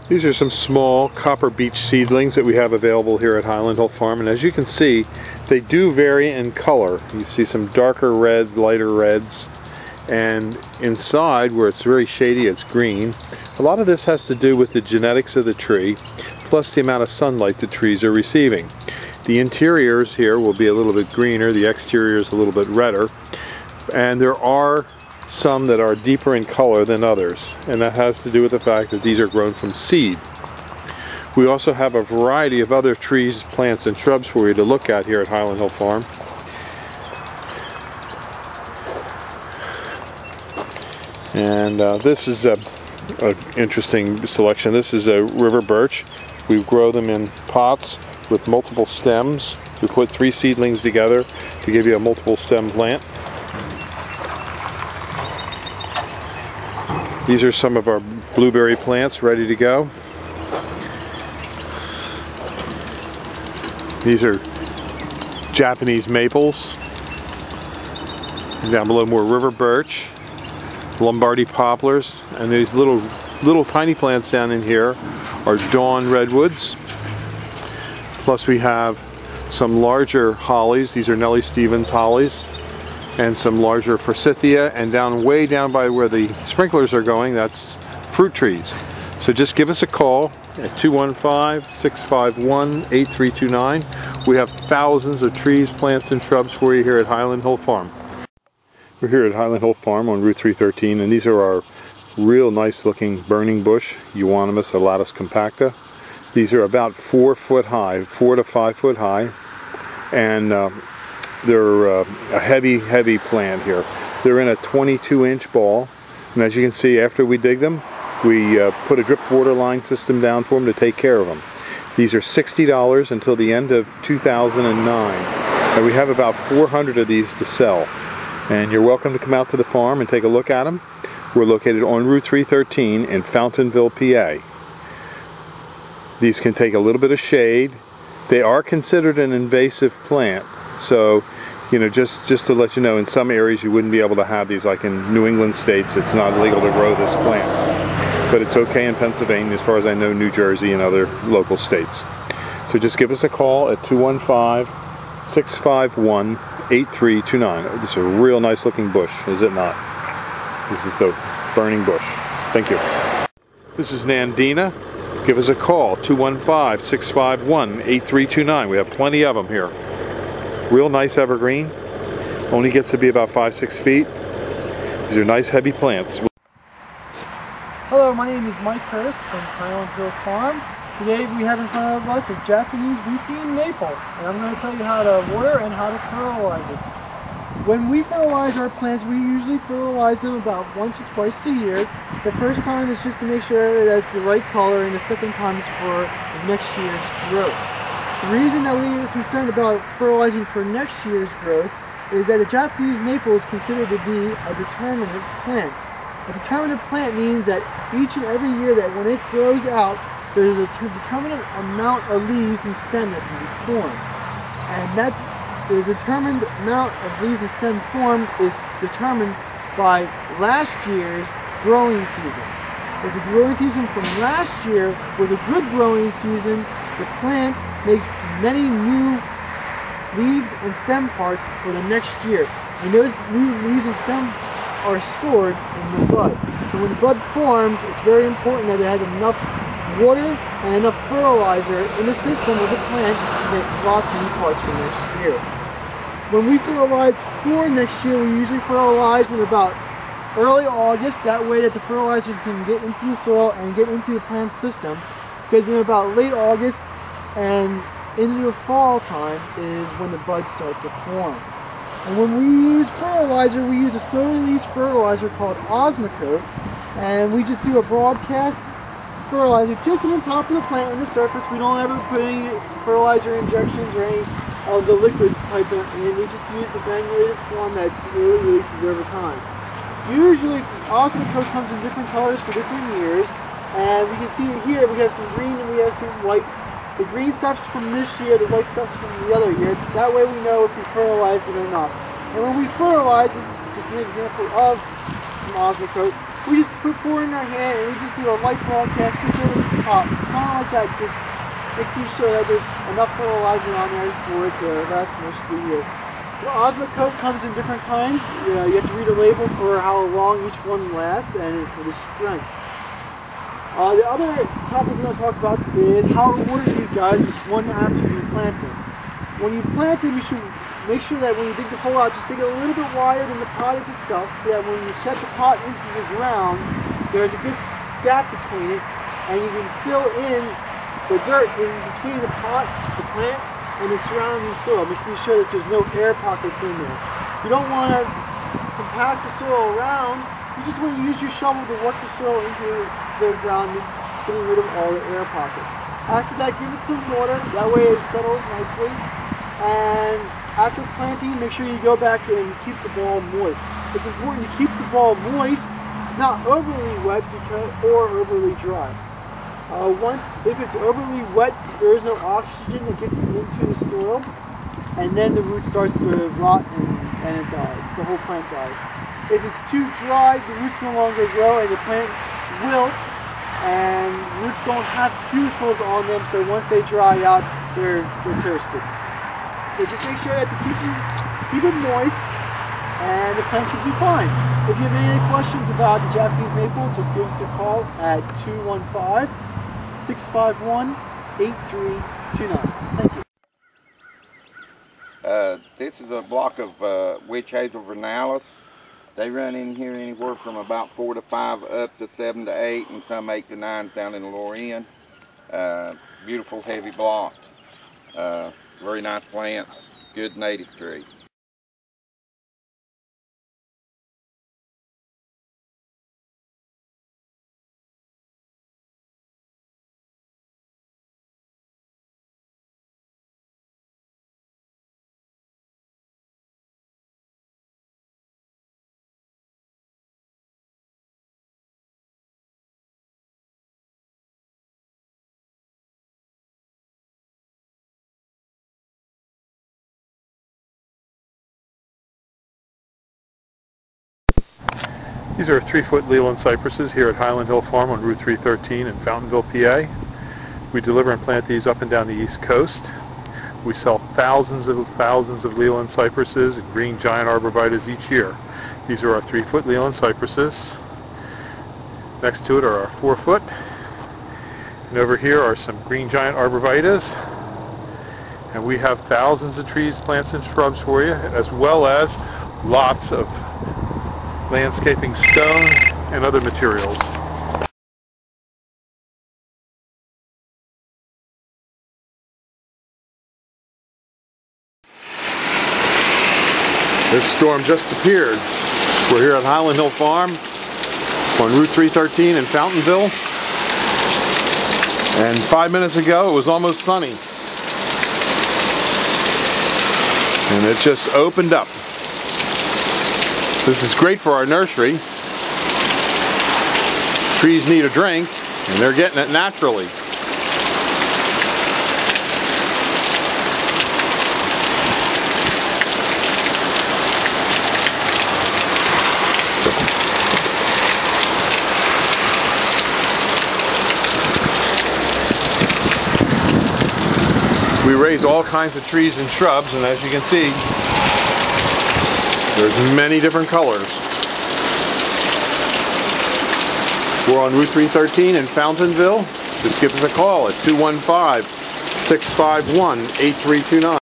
These are some small copper beech seedlings that we have available here at Highland Hill Farm, and as you can see, they do vary in color. You see some darker red, lighter reds, and inside where it's very shady it's green. A lot of this has to do with the genetics of the tree, plus the amount of sunlight the trees are receiving. The interiors here will be a little bit greener, the exterior is a little bit redder, and there are some that are deeper in color than others, and that has to do with the fact that these are grown from seed. We also have a variety of other trees, plants, and shrubs for you to look at here at Highland Hill Farm. And this is an interesting selection. This is a river birch. We grow them in pots with multiple stems. We put 3 seedlings together to give you a multiple stem plant. These are some of our blueberry plants ready to go. These are Japanese maples. Down below more river birch, Lombardy poplars, and these little tiny plants down in here are dawn redwoods. Plus we have some larger hollies. These are Nellie Stevens hollies. And some larger forsythia, and way down by where the sprinklers are going, that's fruit trees. So just give us a call at 215-651-8329. We have thousands of trees, plants, and shrubs for you here at Highland Hill Farm. We're here at Highland Hill Farm on Route 313, and these are our real nice looking burning bush, Euonymus alatus compacta. These are about 4 foot high, 4 to 5 foot high, and they're a heavy plant here. They're in a 22-inch ball, and as you can see, after we dig them, we put a drip water line system down for them to take care of them. These are $60 until the end of 2009, and we have about 400 of these to sell. And you're welcome to come out to the farm and take a look at them. We're located on Route 313 in Fountainville, PA. These can take a little bit of shade. They are considered an invasive plant. So, you know, just to let you know, in some areas you wouldn't be able to have these, like in New England states, it's not legal to grow this plant. But it's okay in Pennsylvania, as far as I know, New Jersey and other local states. So just give us a call at 215-651-8329. This is a real nice looking bush, is it not? This is the burning bush. Thank you. This is Nandina. Give us a call, 215-651-8329. We have plenty of them here. Real nice evergreen, only gets to be about 5-6 feet. These are nice heavy plants. Hello, my name is Mike Hurst from Highland Hill Farm. Today we have in front of us a Japanese wheat bean maple, and I'm going to tell you how to water and how to fertilize it. When we fertilize our plants, we usually fertilize them about once or twice a year. The first time is just to make sure that it's the right color, and the second time is for next year's growth. The reason that we are concerned about fertilizing for next year's growth is that a Japanese maple is considered to be a determinate plant. A determinate plant means that each and every year that when it grows out, there's a determinate amount of leaves and stem that can be formed. And that the determined amount of leaves and stem formed is determined by last year's growing season. If the growing season from last year was a good growing season, the plant makes many new leaves and stem parts for the next year. And those new leaves and stems are stored in the bud. So when the bud forms, it's very important that it has enough water and enough fertilizer in the system of the plant to get lots of new parts for next year. When we fertilize for next year, we usually fertilize in about early August. That way that the fertilizer can get into the soil and get into the plant system. Because in about late August and into the fall time is when the buds start to form. And when we use fertilizer, we use a slow-release fertilizer called Osmocote, and we just do a broadcast fertilizer just on the top of the plant on the surface. We don't ever put any fertilizer injections or any of the liquid type in. We just use the granulated form that slowly releases over time. Usually, Osmocote comes in different colors for different years, and we can see here we have some green and we have some white. The green stuff's from this year, the white stuff's from the other year. That way we know if we fertilized it or not. And when we fertilize, just an example of some osmocote. We just put pour in our hand and we just do a light broadcast just over the top, kind of like that, just making sure that there's enough fertilizer on there for it to last most of the year. The osmocote comes in different kinds. You have to read a label for how long each one lasts and for the strength. The other topic we're going to talk about is how to order these guys one after you plant them. When you plant them, you should make sure that when you dig the hole out, just dig it a little bit wider than the pot itself, so that when you set the pot into the ground, there's a good gap between it, and you can fill in the dirt in between the pot, the plant, and the surrounding soil, making sure that there's no air pockets in there. You don't want to compact the soil around. You just want to use your shovel to work the soil into the ground, getting rid of all the air pockets. After that, give it some water. That way it settles nicely. And after planting, make sure you go back and keep the ball moist. It's important to keep the ball moist, not overly wet or overly dry. If it's overly wet, there is no oxygen that gets into the soil, and then the root starts to rot and it dies. The whole plant dies. If it's too dry, the roots no longer grow and the plant wilts, and roots don't have cuticles on them, so once they dry out, they're toasted. So just make sure that keep it moist, and the plant should do fine. If you have any questions about the Japanese maple, just give us a call at 215-651-8329. Thank you. This is a block of witch hazel vernalis. They run in here anywhere from about 4 to 5 up to 7 to 8, and some 8 to 9 down in the lower end. Beautiful heavy block. Very nice plants. Good native tree. These are 3-foot Leland cypresses here at Highland Hill Farm on Route 313 in Fountainville, PA. We deliver and plant these up and down the East Coast. We sell thousands of Leland cypresses and green giant arborvitaes each year. These are our 3-foot Leland cypresses. Next to it are our 4-foot. And over here are some green giant arborvitaes. And we have thousands of trees, plants, and shrubs for you, as well as lots of landscaping stone and other materials. This storm just appeared. We're here at Highland Hill Farm on Route 313 in Fountainville. And 5 minutes ago it was almost sunny. And it just opened up. This is great for our nursery. Trees need a drink, and they're getting it naturally. We raise all kinds of trees and shrubs, and as you can see, there's many different colors. We're on Route 313 in Fountainville. Just give us a call at 215-651-8329.